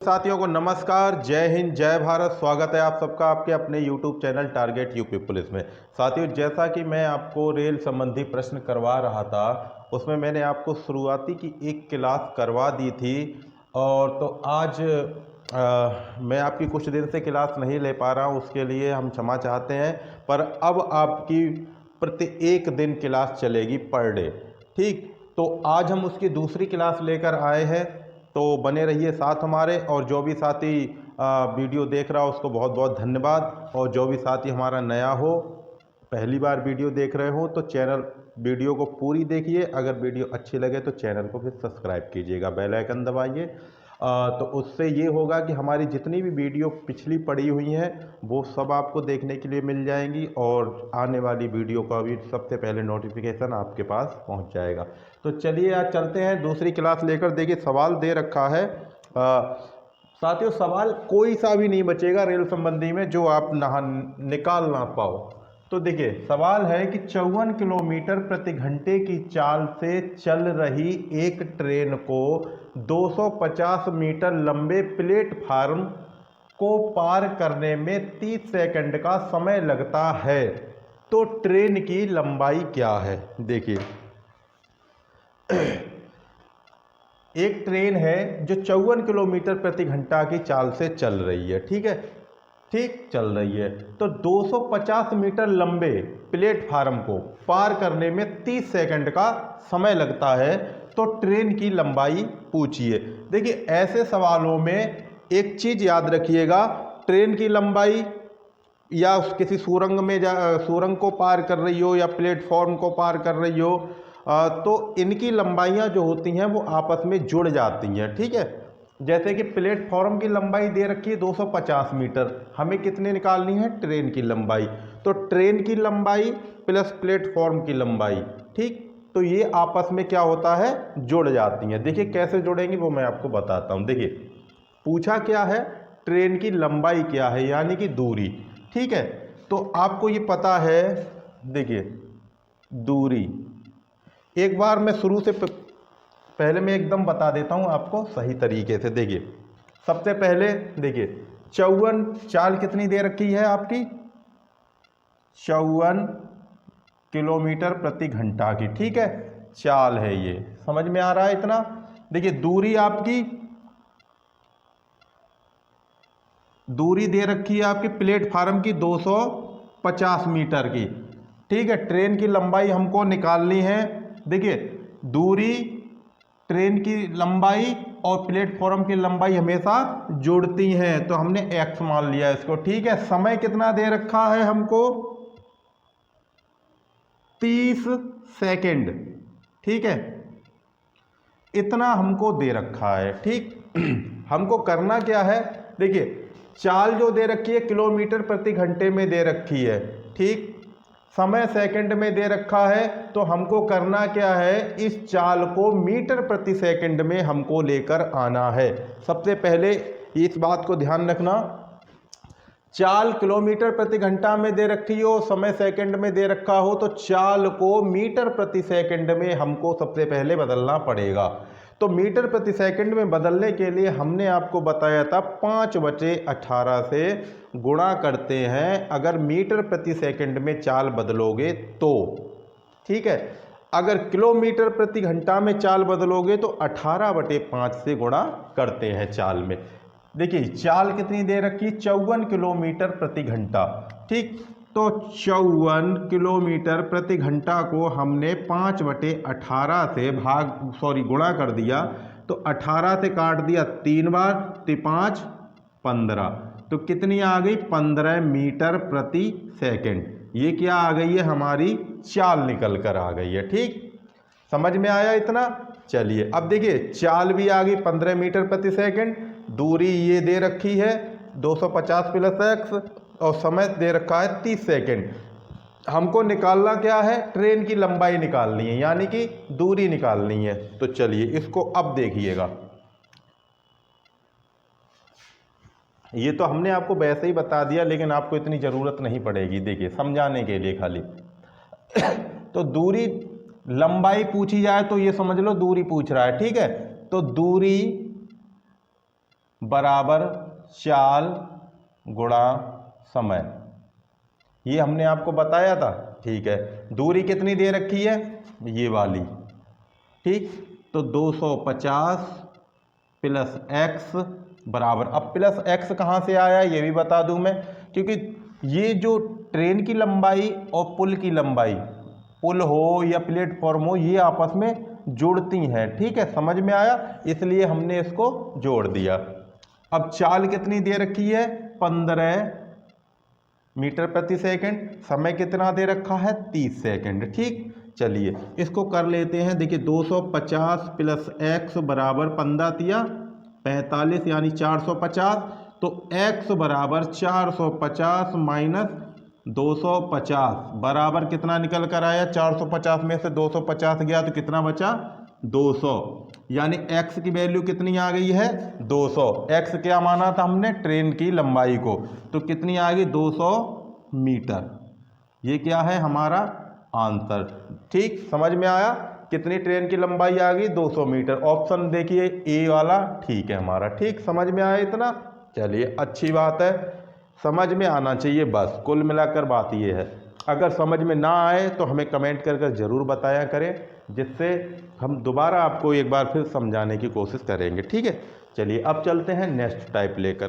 साथियों को नमस्कार, जय हिंद, जय भारत। स्वागत है आप सबका आपके अपने YouTube channel target UP police में। साथियों, जैसा कि मैं आपको रेल संबंधी प्रश्न करवा रहा था, उसमें मैंने आपको शुरुआती की एक क्लास करवा दी थी। और तो आज मैं आपकी कुछ दिन से क्लास नहीं ले पा रहा हूँ, उसके लिए हम क्षमा चाहते हैं। पर अब आपकी प्रति एक दिन क्लास चलेगी पर डे। ठीक, तो आज हम उसकी दूसरी क्लास लेकर आए हैं, तो बने रहिए साथ हमारे। और जो भी साथी वीडियो देख रहा हो उसको बहुत बहुत धन्यवाद। और जो भी साथी हमारा नया हो, पहली बार वीडियो देख रहे हो, तो चैनल वीडियो को पूरी देखिए। अगर वीडियो अच्छी लगे तो चैनल को फिर सब्सक्राइब कीजिएगा, बेल आइकन दबाइए। तो उससे ये होगा कि हमारी जितनी भी वीडियो पिछली पड़ी हुई हैं वो सब आपको देखने के लिए मिल जाएंगी, और आने वाली वीडियो का भी सबसे पहले नोटिफिकेशन आपके पास पहुंच जाएगा। तो चलिए आज चलते हैं दूसरी क्लास लेकर। देखिए सवाल दे रखा है साथियों, सवाल कोई सा भी नहीं बचेगा रेल संबंधी में जो आप निकाल ना पाओ। तो देखिए सवाल है कि 54 किलोमीटर प्रति घंटे की चाल से चल रही एक ट्रेन को 250 मीटर लंबे प्लेटफार्म को पार करने में 30 सेकंड का समय लगता है, तो ट्रेन की लंबाई क्या है। देखिए एक ट्रेन है जो 54 किलोमीटर प्रति घंटा की चाल से चल रही है, ठीक है, ठीक चल रही है, तो 250 मीटर लंबे प्लेटफार्म को पार करने में 30 सेकंड का समय लगता है, तो ट्रेन की लंबाई पूछिए। देखिए ऐसे सवालों में एक चीज याद रखिएगा, ट्रेन की लंबाई या किसी सुरंग में सुरंग को पार कर रही हो या प्लेटफॉर्म को पार कर रही हो, तो इनकी लंबाइयाँ जो होती हैं वो आपस में जुड़ जाती हैं, ठीक है। जैसे कि प्लेटफॉर्म की लंबाई दे रखी है 250 मीटर, हमें कितनी निकालनी है, ट्रेन की लंबाई। तो ट्रेन की लंबाई प्लस प्लेटफॉर्म की लंबाई, ठीक, तो ये आपस में क्या होता है, जुड़ जाती हैं। देखिए कैसे जुड़ेंगी वो मैं आपको बताता हूँ। देखिए पूछा क्या है, ट्रेन की लंबाई क्या है, यानी कि दूरी, ठीक है। तो आपको ये पता है, देखिए दूरी, एक बार मैं शुरू से पहले मैं एकदम बता देता हूँ आपको सही तरीके से। देखिए सबसे पहले देखिए 54 चाल कितनी दे रखी है आपकी, 54 किलोमीटर प्रति घंटा की, ठीक है, चाल है ये, समझ में आ रहा है इतना। देखिए दूरी दे रखी है आपकी प्लेटफार्म की 250 मीटर की, ठीक है। ट्रेन की लंबाई हमको निकालनी है। देखिए दूरी, ट्रेन की लंबाई और प्लेटफॉर्म की लंबाई हमेशा जुड़ती हैं, तो हमने x मान लिया इसको, ठीक है। समय कितना दे रखा है हमको, 30 सेकंड, ठीक है, इतना हमको दे रखा है, ठीक। हमको करना क्या है, देखिए चाल जो दे रखी है किलोमीटर प्रति घंटे में दे रखी है, ठीक, समय सेकंड में दे रखा है, तो हमको करना क्या है, इस चाल को मीटर प्रति सेकंड में हमको लेकर आना है। सबसे पहले इस बात को ध्यान रखना, चाल किलोमीटर प्रति घंटा में दे रखी हो, समय सेकंड में दे रखा हो, तो चाल को मीटर प्रति सेकंड में हमको सबसे पहले बदलना पड़ेगा। तो मीटर प्रति सेकंड में बदलने के लिए हमने आपको बताया था 5/18 से गुणा करते हैं अगर मीटर प्रति सेकंड में चाल बदलोगे तो, ठीक है। अगर किलोमीटर प्रति घंटा में चाल बदलोगे तो 18/5 से गुणा करते हैं चाल में। देखिए चाल कितनी दे रखी, 54 किलोमीटर प्रति घंटा, ठीक, तो 54 किलोमीटर प्रति घंटा को हमने 5/18 से गुणा कर दिया, तो 18 से काट दिया 3 बार, तो 5 15, तो कितनी आ गई, 15 मीटर प्रति सेकंड। ये क्या आ गई है, हमारी चाल निकल कर आ गई है, ठीक, समझ में आया इतना। चलिए अब देखिए चाल भी आ गई 15 मीटर प्रति सेकंड, दूरी ये दे रखी है 250 प्लस x, और समय दे रखा है 30 सेकंड। हमको निकालना क्या है, ट्रेन की लंबाई निकालनी है, यानी कि दूरी निकालनी है। तो चलिए इसको अब देखिएगा, ये तो हमने आपको वैसे ही बता दिया, लेकिन आपको इतनी ज़रूरत नहीं पड़ेगी, देखिए समझाने के लिए खाली। तो दूरी, लंबाई पूछी जाए तो ये समझ लो दूरी पूछ रहा है, ठीक है। तो दूरी बराबर चाल गुणा समय, ये हमने आपको बताया था। ठीक है, दूरी कितनी दे रखी है, ये वाली। ठीक, तो 250 प्लस एक्स बराबर, अब प्लस एक्स कहाँ से आया ये भी बता दूं मैं, क्योंकि ये जो ट्रेन की लंबाई और पुल की लंबाई, पुल हो या प्लेटफॉर्म हो, ये आपस में जुड़ती हैं। ठीक है, समझ में आया, इसलिए हमने इसको जोड़ दिया। अब चाल कितनी दे रखी है, 15 मीटर प्रति सेकंड, समय कितना दे रखा है, 30 सेकंड। ठीक, चलिए इसको कर लेते हैं। देखिए 250 प्लस एक्स बराबर 15 तिया 45 यानी 450, तो x बराबर 450 माइनस 250 बराबर कितना निकल कर आया, 450 में से 250 गया तो कितना बचा, 200, यानी x की वैल्यू कितनी आ गई है, 200। x क्या माना था हमने, ट्रेन की लंबाई को, तो कितनी आ गई, 200 मीटर। ये क्या है हमारा आंसर। ठीक, समझ में आया, कितनी ट्रेन की लंबाई आ गई, 200 मीटर। ऑप्शन देखिए ए वाला ठीक है हमारा। ठीक, समझ में आया इतना, चलिए अच्छी बात है, समझ में आना चाहिए बस, कुल मिलाकर बात ये है। अगर समझ में ना आए तो हमें कमेंट कर ज़रूर बताया करें, जिससे हम दोबारा आपको एक बार फिर समझाने की कोशिश करेंगे। ठीक है, चलिए अब चलते हैं नेक्स्ट टाइप लेकर।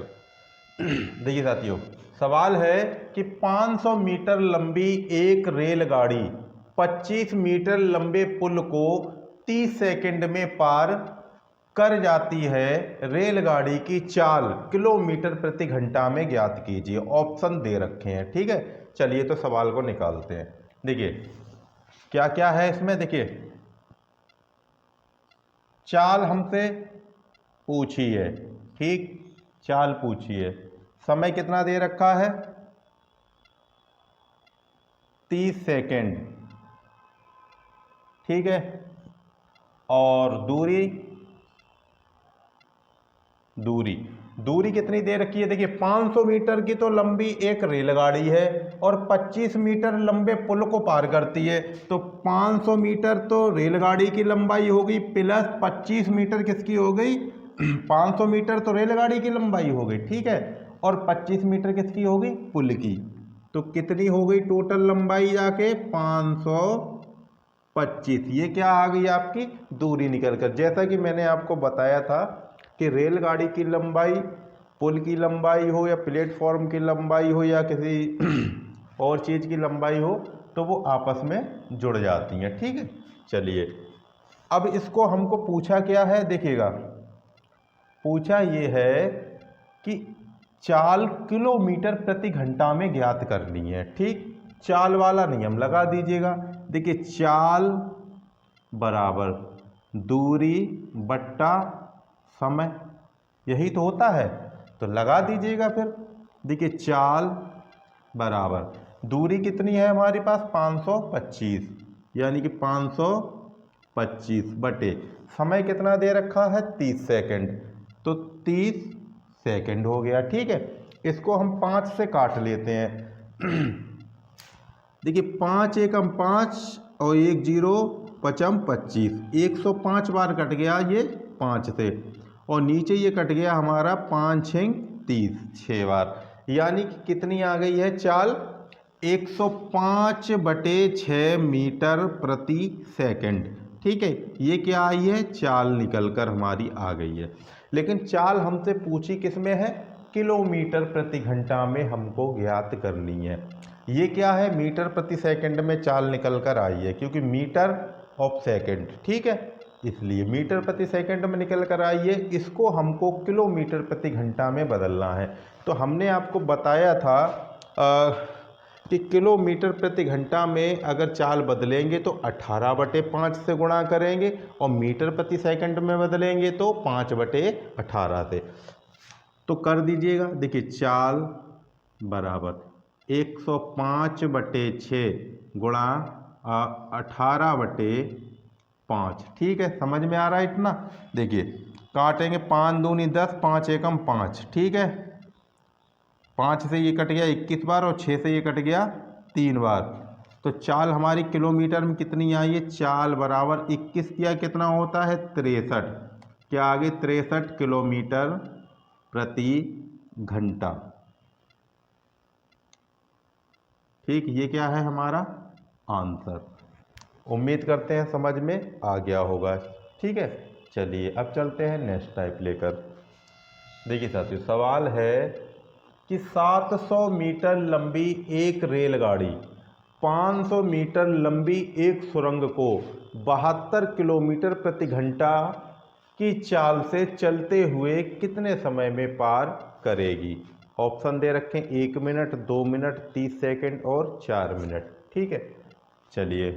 देखिए साथियों, सवाल है कि 500 मीटर लंबी एक रेलगाड़ी 25 मीटर लंबे पुल को 30 सेकंड में पार कर जाती है, रेलगाड़ी की चाल किलोमीटर प्रति घंटा में ज्ञात कीजिए। ऑप्शन दे रखे हैं। ठीक है, चलिए तो सवाल को निकालते हैं। देखिए क्या क्या है इसमें, देखिए चाल हमसे पूछी है, ठीक, चाल पूछी है, समय कितना दे रखा है, 30 सेकंड। ठीक है, और दूरी कितनी दे रखी है, देखिए 500 मीटर की तो लंबी एक रेलगाड़ी है और 25 मीटर लंबे पुल को पार करती है, तो 500 मीटर तो रेलगाड़ी की लंबाई हो गई प्लस 25 मीटर किसकी हो गई 500 मीटर तो रेलगाड़ी की लंबाई हो गई। ठीक है, और 25 मीटर किसकी हो गई, पुल की, तो कितनी हो गई टोटल लंबाई जाके 525। ये क्या आ गई आपकी दूरी निकलकर। जैसा कि मैंने आपको बताया था कि रेलगाड़ी की लंबाई, पुल की लंबाई हो या प्लेटफॉर्म की लंबाई हो या किसी और चीज़ की लंबाई हो, तो वो आपस में जुड़ जाती हैं। ठीक है, चलिए अब इसको हमको पूछा क्या है, देखिएगा पूछा ये है कि चाल किलोमीटर प्रति घंटा में ज्ञात करनी है। ठीक, चाल वाला नियम लगा दीजिएगा। देखिए चाल बराबर दूरी बट्टा समय, यही तो होता है, तो लगा दीजिएगा फिर। देखिए चाल बराबर दूरी कितनी है हमारे पास 525, यानी कि 525 बटे समय कितना दे रखा है 30 सेकंड, तो 30 सेकंड हो गया। ठीक है, इसको हम 5 से काट लेते हैं। देखिए 5 एकम 5 और 1 0 पचम 25, 105 बार कट गया ये 5 से, और नीचे ये कट गया हमारा 5 6 30, 6 बार, यानी कि कितनी आ गई है चाल 105 बटे 6 मीटर प्रति सेकंड। ठीक है, ये क्या आई है चाल निकल कर हमारी आ गई है। लेकिन चाल हमसे पूछी किस में है, किलोमीटर प्रति घंटा में हमको ज्ञात करनी है। ये क्या है मीटर प्रति सेकंड में चाल निकल कर आई है, क्योंकि मीटर ऑफ सेकंड, ठीक है, इसलिए मीटर प्रति सेकंड में निकल कर आई है। इसको हमको किलोमीटर प्रति घंटा में बदलना है। तो हमने आपको बताया था कि किलोमीटर प्रति घंटा में अगर चाल बदलेंगे तो 18/5 से गुणा करेंगे, और मीटर प्रति सेकंड में बदलेंगे तो 5/18 से। तो कर दीजिएगा। देखिए चाल बराबर 105/6 गुणा 18/5। ठीक है, समझ में आ रहा है इतना। देखिए काटेंगे, 5 दूनी 10, 5 एकम 5, ठीक है, 5 से ये कट गया 21 बार और 6 से ये कट गया 3 बार। तो चाल हमारी किलोमीटर में कितनी आई है, चाल बराबर 21 किया कितना होता है 63, क्या आगे 63 किलोमीटर प्रति घंटा। ठीक, ये क्या है हमारा आंसर। उम्मीद करते हैं समझ में आ गया होगा। ठीक है, चलिए अब चलते हैं नेक्स्ट टाइप लेकर। देखिए साथियों, सवाल है कि 700 मीटर लंबी एक रेलगाड़ी 500 मीटर लंबी एक सुरंग को 72 किलोमीटर प्रति घंटा की चाल से चलते हुए कितने समय में पार करेगी। ऑप्शन दे रखे हैं 1 मिनट, 2 मिनट, 30 सेकंड और 4 मिनट। ठीक है, चलिए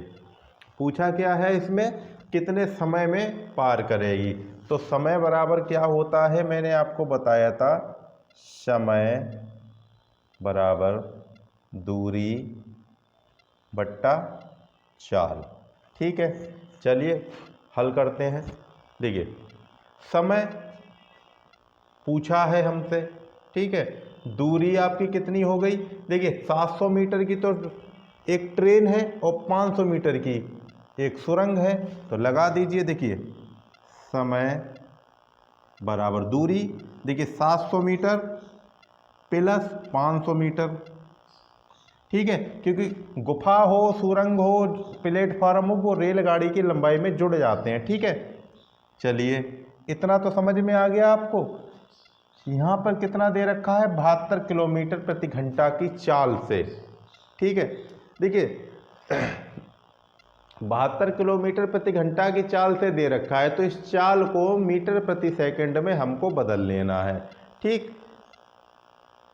पूछा क्या है इसमें, कितने समय में पार करेगी। तो समय बराबर क्या होता है, मैंने आपको बताया था, समय बराबर दूरी बट्टा चाल। ठीक है, चलिए हल करते हैं। देखिए समय पूछा है हमसे, ठीक है, दूरी आपकी कितनी हो गई। देखिए 700 मीटर की तो एक ट्रेन है और 500 मीटर की एक सुरंग है, तो लगा दीजिए। देखिए समय बराबर दूरी, देखिए 700 मीटर प्लस 500 मीटर। ठीक है, क्योंकि गुफा हो, सुरंग हो, प्लेटफार्म हो, वो रेलगाड़ी की लंबाई में जुड़ जाते हैं। ठीक है, चलिए इतना तो समझ में आ गया आपको। यहाँ पर कितना दे रखा है, 72 किलोमीटर प्रति घंटा की चाल से। ठीक है, देखिए 72 किलोमीटर प्रति घंटा की चाल से दे रखा है, तो इस चाल को मीटर प्रति सेकंड में हमको बदल लेना है। ठीक,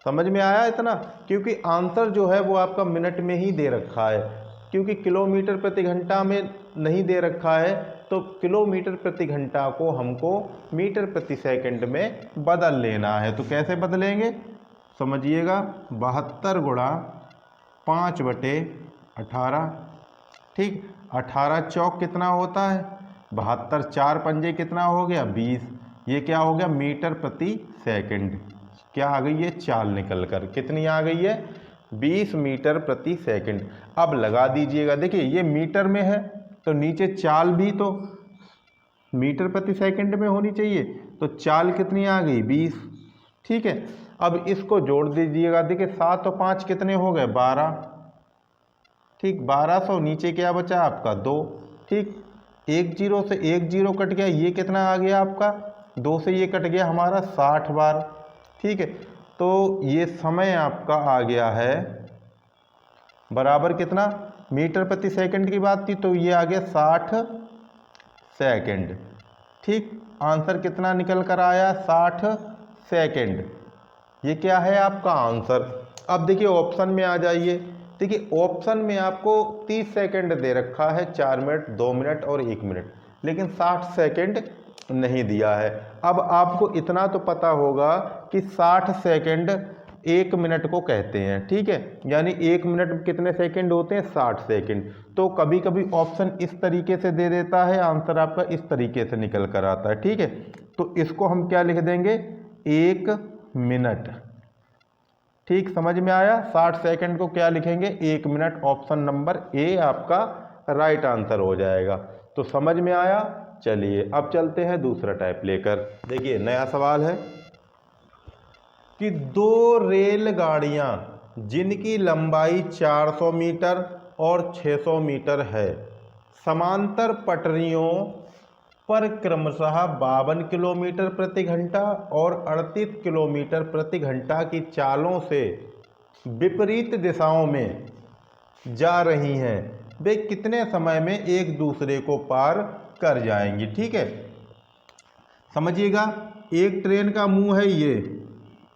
समझ में आया इतना, क्योंकि आंसर जो है वो आपका मिनट में ही दे रखा है, क्योंकि किलोमीटर प्रति घंटा में नहीं दे रखा है, तो किलोमीटर प्रति घंटा को हमको मीटर प्रति सेकंड में बदल लेना है। तो कैसे बदलेंगे समझिएगा, 72 गुणा 5/18। ठीक, 18 चौक कितना होता है 72, 4 पंजे कितना हो गया 20, ये क्या हो गया मीटर प्रति सेकंड। क्या आ गई है चाल निकल कर, कितनी आ गई है 20 मीटर प्रति सेकंड। अब लगा दीजिएगा, देखिए ये मीटर में है तो नीचे चाल भी तो मीटर प्रति सेकंड में होनी चाहिए, तो चाल कितनी आ गई 20। ठीक है, अब इसको जोड़ दीजिएगा, देखिए 7 और 5 कितने हो गए 12। ठीक, 1200, नीचे क्या बचा आपका 2। ठीक, 1 0 से 1 0 कट गया, ये कितना आ गया आपका 2 से ये कट गया हमारा 60 बार। ठीक है, तो ये समय आपका आ गया है बराबर कितना, मीटर प्रति सेकंड की बात थी तो ये आ गया 60 सेकंड। ठीक, आंसर कितना निकल कर आया 60 सेकंड। ये क्या है आपका आंसर। अब देखिए ऑप्शन में आ जाइए। देखिए ऑप्शन में आपको 30 सेकंड दे रखा है, 4 मिनट, 2 मिनट और 1 मिनट, लेकिन 60 सेकंड नहीं दिया है। अब आपको इतना तो पता होगा कि 60 सेकंड 1 मिनट को कहते हैं। ठीक है, यानी 1 मिनट में कितने सेकंड होते हैं 60 सेकंड। तो कभी कभी ऑप्शन इस तरीके से दे देता है, आंसर आपका इस तरीके से निकल कर आता है। ठीक है, तो इसको हम क्या लिख देंगे 1 मिनट। ठीक, समझ में आया, 60 सेकंड को क्या लिखेंगे 1 मिनट। ऑप्शन नंबर ए आपका राइट आंसर हो जाएगा। तो समझ में आया। चलिए अब चलते हैं दूसरा टाइप लेकर। देखिए नया सवाल है कि 2 रेलगाड़ियां जिनकी लंबाई 400 मीटर और 600 मीटर है, समांतर पटरियों पर क्रमशः 52 किलोमीटर प्रति घंटा और 38 किलोमीटर प्रति घंटा की चालों से विपरीत दिशाओं में जा रही हैं, वे कितने समय में एक दूसरे को पार कर जाएंगी। ठीक है, समझिएगा, एक ट्रेन का मुंह है ये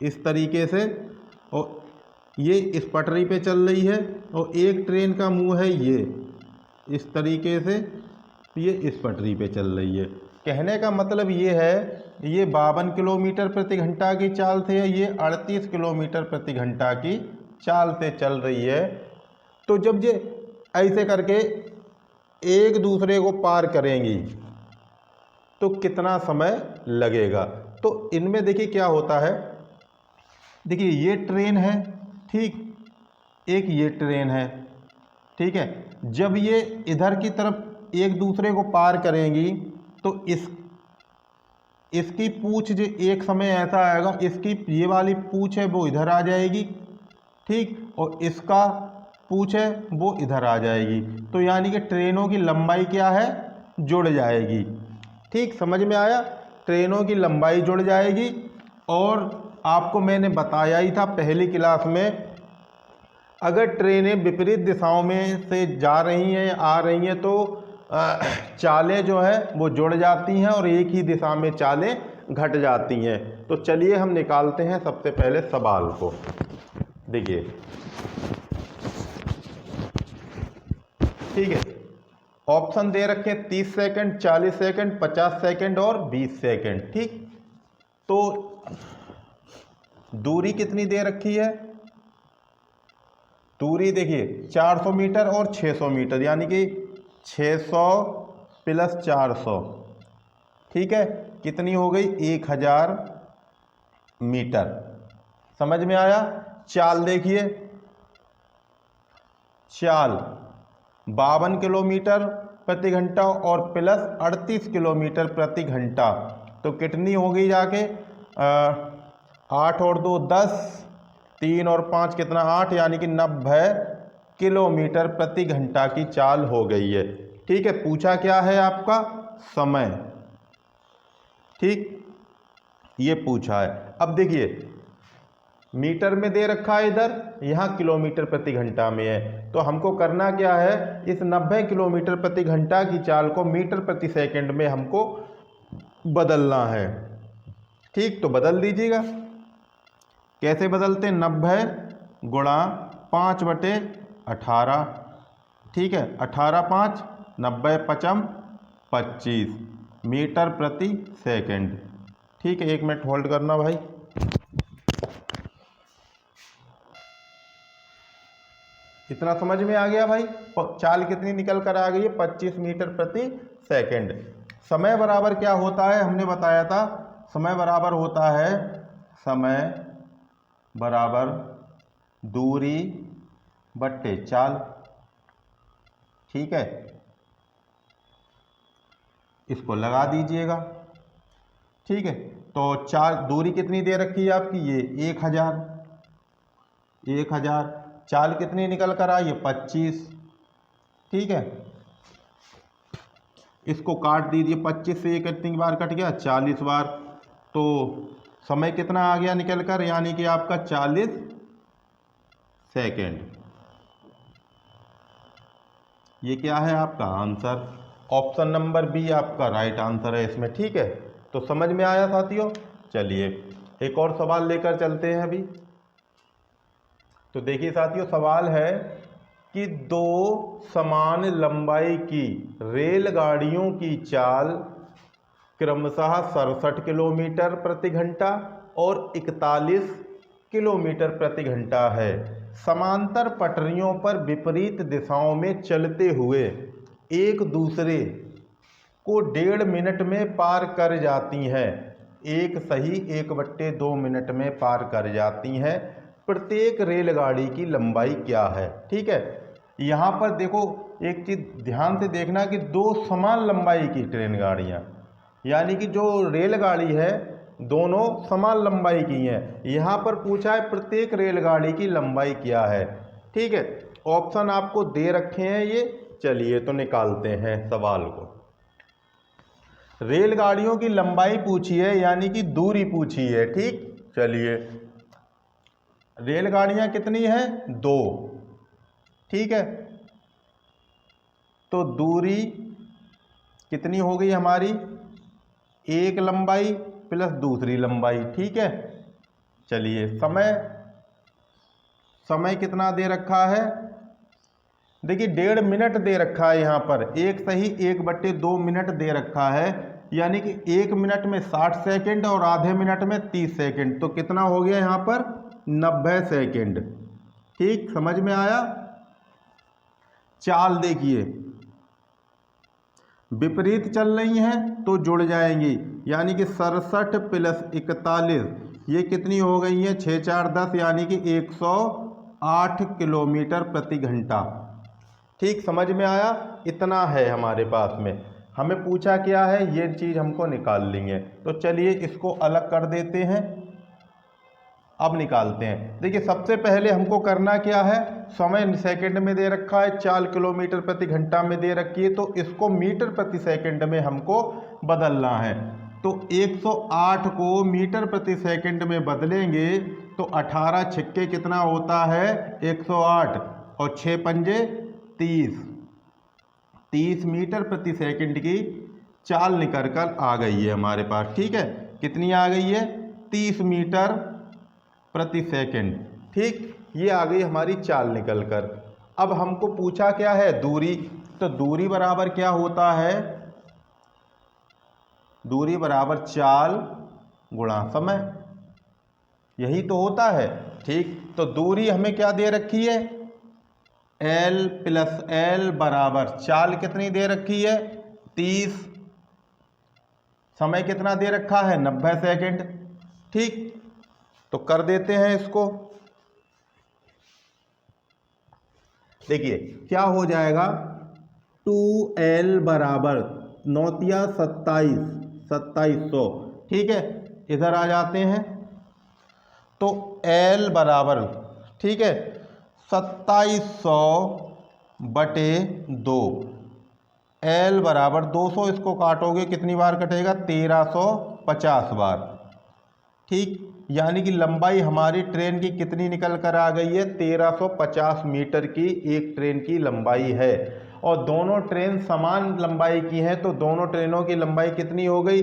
इस तरीके से, और ये इस पटरी पे चल रही है, और एक ट्रेन का मुंह है ये इस तरीके से, ये इस पटरी पे चल रही है। कहने का मतलब ये है, ये 52 किलोमीटर प्रति घंटा की चाल से है, ये 38 किलोमीटर प्रति घंटा की चाल से चल रही है। तो जब ये ऐसे करके एक दूसरे को पार करेंगी तो कितना समय लगेगा। तो इनमें देखिए क्या होता है, देखिए ये ट्रेन है, ठीक, एक ये ट्रेन है, ठीक है। जब ये इधर की तरफ एक दूसरे को पार करेंगी तो इस इसकी पूँछ जो एक समय ऐसा आएगा, इसकी ये वाली पूँछ है वो इधर आ जाएगी, ठीक, और इसका पूँछ है वो इधर आ जाएगी। तो यानी कि ट्रेनों की लंबाई क्या है, जुड़ जाएगी। ठीक, समझ में आया, ट्रेनों की लंबाई जुड़ जाएगी। और आपको मैंने बताया ही था पहली क्लास में, अगर ट्रेनें विपरीत दिशाओं में से जा रही हैं, आ रही हैं, तो चालें जो है वो जुड़ जाती हैं और एक ही दिशा में चालें घट जाती हैं। तो चलिए हम निकालते हैं सबसे पहले सवाल को। देखिए, ठीक है, ऑप्शन दे रखे 30 सेकंड, 40 सेकंड, 50 सेकंड और 20 सेकंड। ठीक, तो दूरी कितनी दे रखी है, दूरी देखिए 400 मीटर और 600 मीटर, यानी कि 600 प्लस 400, ठीक है, कितनी हो गई, 1000 मीटर। समझ में आया। चाल देखिए, चाल 52 किलोमीटर प्रति घंटा और प्लस 38 किलोमीटर प्रति घंटा, तो कितनी हो गई जाके 8 और 2 10, 3 और 5 कितना 8, यानी कि 90 किलोमीटर प्रति घंटा की चाल हो गई है। ठीक है, पूछा क्या है आपका, समय। ठीक, ये पूछा है। अब देखिए मीटर में दे रखा है इधर, यहाँ किलोमीटर प्रति घंटा में है, तो हमको करना क्या है, इस 90 किलोमीटर प्रति घंटा की चाल को मीटर प्रति सेकंड में हमको बदलना है। ठीक, तो बदल दीजिएगा। कैसे बदलते हैं, 90 गुणा 5/18, ठीक है, 18 5 90 5 25 मीटर प्रति सेकंड। ठीक है, 1 मिनट होल्ड करना भाई। इतना समझ में आ गया भाई, चाल कितनी निकल कर आ गई है, 25 मीटर प्रति सेकंड। समय बराबर क्या होता है, हमने बताया था, समय बराबर होता है, समय बराबर दूरी बट्टे चाल। ठीक है, इसको लगा दीजिएगा। ठीक है, तो चाल दूरी कितनी दे रखी है आपकी, ये 1000, चाल कितनी निकल कर आई है, 25। ठीक है, इसको काट दीजिए, 25 से ये कितनी बार कट गया, 40 बार, तो समय कितना आ गया निकल कर, यानी कि आपका 40 सेकेंड। ये क्या है आपका आंसर, ऑप्शन नंबर बी आपका राइट आंसर है इसमें। ठीक है, तो समझ में आया साथियों। चलिए एक और सवाल लेकर चलते हैं अभी। तो देखिए साथियों, सवाल है कि 2 समान लंबाई की रेलगाड़ियों की चाल क्रमशः 67 किलोमीटर प्रति घंटा और 41 किलोमीटर प्रति घंटा है, समांतर पटरियों पर विपरीत दिशाओं में चलते हुए एक दूसरे को 1.5 मिनट में पार कर जाती हैं। एक सही 1/2 मिनट में पार कर जाती हैं। प्रत्येक रेलगाड़ी की लंबाई क्या है। ठीक है, यहाँ पर देखो एक चीज़ ध्यान से देखना कि 2 समान लंबाई की ट्रेन गाड़ियाँ, यानी कि जो रेलगाड़ी है दोनों समान लंबाई की हैं। यहाँ पर पूछा है प्रत्येक रेलगाड़ी की लंबाई क्या है। ठीक है, ऑप्शन आपको दे रखे हैं ये, चलिए तो निकालते हैं सवाल को। रेलगाड़ियों की लंबाई पूछी है, यानी कि दूरी पूछी है। ठीक, चलिए रेलगाड़ियां कितनी हैं, 2। ठीक है, तो दूरी कितनी हो गई हमारी, एक लंबाई प्लस दूसरी लंबाई। ठीक है, चलिए समय कितना दे रखा है, देखिए 1.5 मिनट दे रखा है। यहाँ पर एक सही 1/2 मिनट दे रखा है, यानी कि 1 मिनट में 60 सेकंड और आधे मिनट में 30 सेकंड, तो कितना हो गया यहाँ पर 90 सेकंड। ठीक, समझ में आया। चाल देखिए विपरीत चल रही हैं तो जुड़ जाएंगी, यानी कि 67 प्लस 41 ये कितनी हो गई है, 6 4 10, यानी कि 108 किलोमीटर प्रति घंटा। ठीक, समझ में आया, इतना है हमारे पास में। हमें पूछा क्या है, ये चीज़ हमको निकाल लेंगे। तो चलिए इसको अलग कर देते हैं, अब निकालते हैं। देखिए सबसे पहले हमको करना क्या है, समय सेकंड में दे रखा है, 4 किलोमीटर प्रति घंटा में दे रखी है, तो इसको मीटर प्रति सेकंड में हमको बदलना है। तो 108 को मीटर प्रति सेकंड में बदलेंगे तो 18 छिक्के कितना होता है 108 और 6 पंजे 30 मीटर प्रति सेकंड की चाल निकल कर आ गई है हमारे पास। ठीक है, कितनी आ गई है 30 मीटर प्रति सेकंड। ठीक, ये आ गई हमारी चाल निकल कर। अब हमको पूछा क्या है दूरी, तो दूरी बराबर क्या होता है, दूरी बराबर चाल गुणा समय, यही तो होता है। ठीक, तो दूरी हमें क्या दे रखी है L प्लस L बराबर चाल कितनी दे रखी है 30, समय कितना दे रखा है 90 सेकंड। ठीक, तो कर देते हैं इसको। देखिए क्या हो जाएगा 2L बराबर 9 तिया 2700। ठीक है, इधर आ जाते हैं तो L बराबर, ठीक है 2700 बटे 2, L बराबर 200, इसको काटोगे कितनी बार कटेगा 1350 बार। ठीक, यानी कि लंबाई हमारी ट्रेन की कितनी निकल कर आ गई है 1350 मीटर की एक ट्रेन की लंबाई है। और दोनों ट्रेन समान लंबाई की हैं, तो दोनों ट्रेनों की लंबाई कितनी हो गई,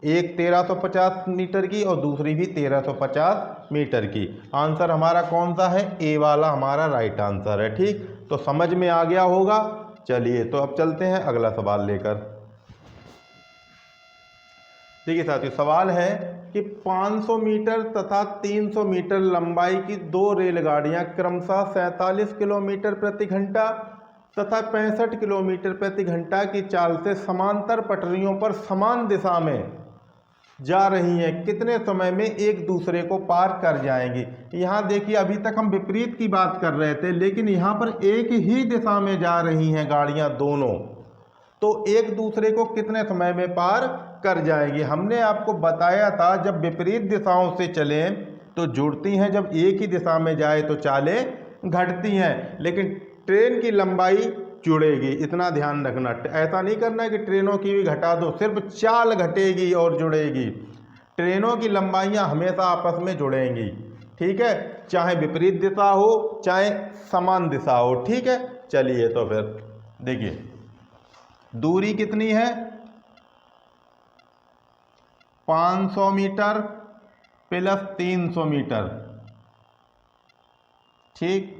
एक 1350 मीटर की और दूसरी भी 1350 मीटर की। आंसर हमारा कौन सा है, ए वाला हमारा राइट आंसर है। ठीक, तो समझ में आ गया होगा। चलिए तो अब चलते हैं अगला सवाल लेकर। देखिए साथियों, सवाल है कि 500 मीटर तथा 300 मीटर लंबाई की दो रेलगाड़ियां क्रमशः 47 किलोमीटर प्रति घंटा तथा 65 किलोमीटर प्रति घंटा की चाल से समांतर पटरियों पर समान दिशा में जा रही हैं, कितने समय में एक दूसरे को पार कर जाएंगी। यहाँ देखिए अभी तक हम विपरीत की बात कर रहे थे, लेकिन यहाँ पर एक ही दिशा में जा रही हैं गाड़ियाँ दोनों, तो एक दूसरे को कितने समय में पार कर जाएंगी। हमने आपको बताया था जब विपरीत दिशाओं से चलें तो जुड़ती हैं, जब एक ही दिशा में जाए तो चालें घटती हैं, लेकिन ट्रेन की लंबाई जुड़ेगी, इतना ध्यान रखना। ऐसा नहीं करना है कि ट्रेनों की भी घटा दो, सिर्फ चाल घटेगी और जुड़ेगी। ट्रेनों की लंबाइयाँ हमेशा आपस में जुड़ेंगी। ठीक है, चाहे विपरीत दिशा हो चाहे समान दिशा हो। ठीक है, चलिए तो फिर देखिए दूरी कितनी है 500 मीटर प्लस 300 मीटर। ठीक,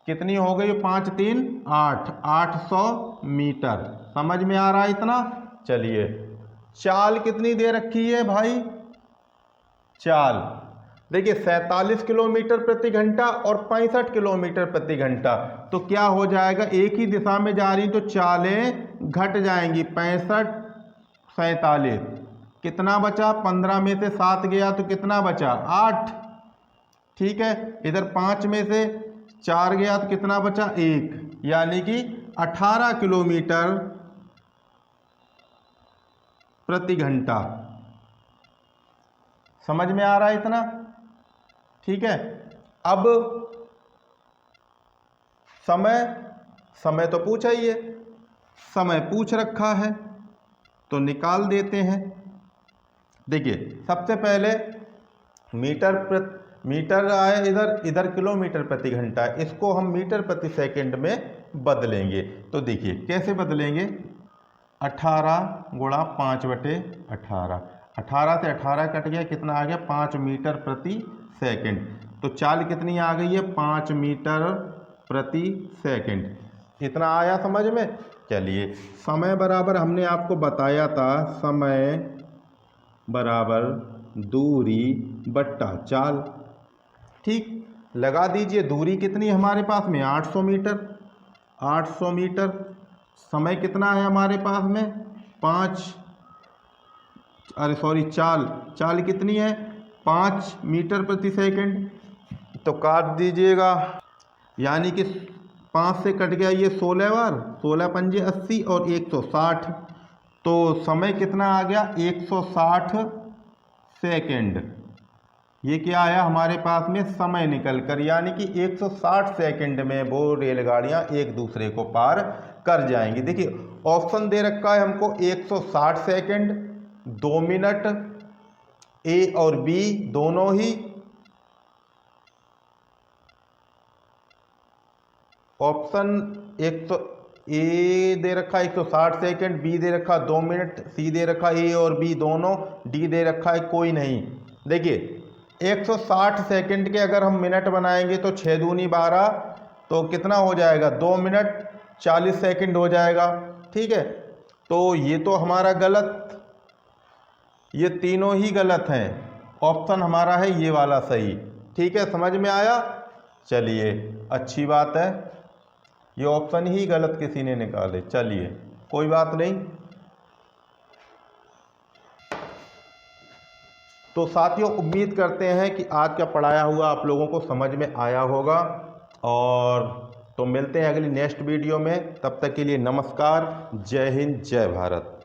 कितनी हो गई 5 3 8, 800 मीटर। समझ में आ रहा है इतना। चलिए चाल कितनी दे रखी है भाई, चाल देखिए 47 किलोमीटर प्रति घंटा और 65 किलोमीटर प्रति घंटा। तो क्या हो जाएगा, एक ही दिशा में जा रही तो चालें घट जाएंगी। 65 47, कितना बचा 15 में से 7 गया तो कितना बचा 8। ठीक है, इधर 5 में से 4 गया तो कितना बचा 1, यानी कि 18 किलोमीटर प्रति घंटा। समझ में आ रहा है इतना। ठीक है, अब समय तो पूछा ही है, समय पूछ रखा है तो निकाल देते हैं। देखिए सबसे पहले मीटर आए इधर किलोमीटर प्रति घंटा, इसको हम मीटर प्रति सेकंड में बदलेंगे। तो देखिए कैसे बदलेंगे, 18 गुणा 5/18, 18 से 18 कट गया, कितना आ गया 5 मीटर प्रति सेकंड। तो चाल कितनी आ गई है 5 मीटर प्रति सेकंड। इतना आया समझ में। चलिए समय बराबर हमने आपको बताया था, समय बराबर दूरी बट्टा चाल। ठीक, लगा दीजिए दूरी कितनी है हमारे पास में 800 मीटर। 800 मीटर, समय कितना है हमारे पास में 5, चाल कितनी है 5 मीटर प्रति सेकंड। तो काट दीजिएगा, यानी कि 5 से कट गया ये 16 बार, 16 पंजे 80 और 160, तो समय कितना आ गया 160 सेकंड। ये क्या आया हमारे पास में समय निकल कर, यानी कि 160 सेकंड में वो रेलगाड़ियां एक दूसरे को पार कर जाएंगी। देखिए ऑप्शन दे रखा है हमको 160 सेकंड, 2 मिनट, ए और बी दोनों ही, ऑप्शन ए दे रखा है 160 सेकंड, बी दे रखा 2 मिनट, सी दे रखा ए और बी दोनों, डी दे रखा है कोई नहीं। देखिए 160 सेकंड के अगर हम मिनट बनाएंगे तो 6 दूनी 12, तो कितना हो जाएगा 2 मिनट 40 सेकंड हो जाएगा। ठीक है, तो ये तो हमारा गलत, ये तीनों ही गलत हैं। ऑप्शन हमारा है ये वाला सही। ठीक है, समझ में आया? चलिए अच्छी बात है, ये ऑप्शन ही गलत किसी ने निकाले, चलिए कोई बात नहीं। तो साथियों उम्मीद करते हैं कि आज का पढ़ाया हुआ आप लोगों को समझ में आया होगा, और तो मिलते हैं अगली नेक्स्ट वीडियो में। तब तक के लिए नमस्कार, जय हिंद, जय भारत।